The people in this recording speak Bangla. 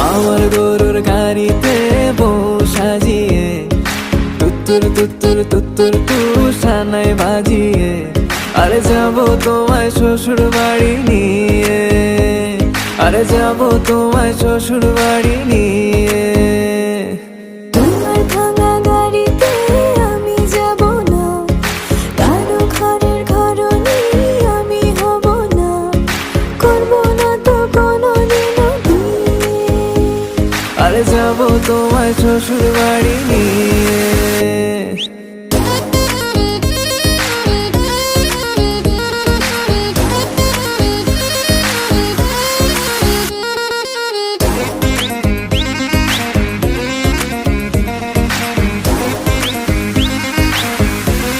আমার গরুর গাড়িতে বউ সাজিয়ে তুত্তুর তুত্তুর তুত্তুর তুষানাই বাজিয়ে আরে যাবো তোমায় শ্বশুর বাড়ি নিয়ে, আরে যাবো তোমায় শ্বশুর বাড়ি নিয়ে। তোমার ভাঙা গাড়িতে আমি যাব না, কারো ঘরের ঘরনি আমি হব না, করব না তো কোনোদিনও বিয়ে। আরে যাবো তোমায় শ্বশুর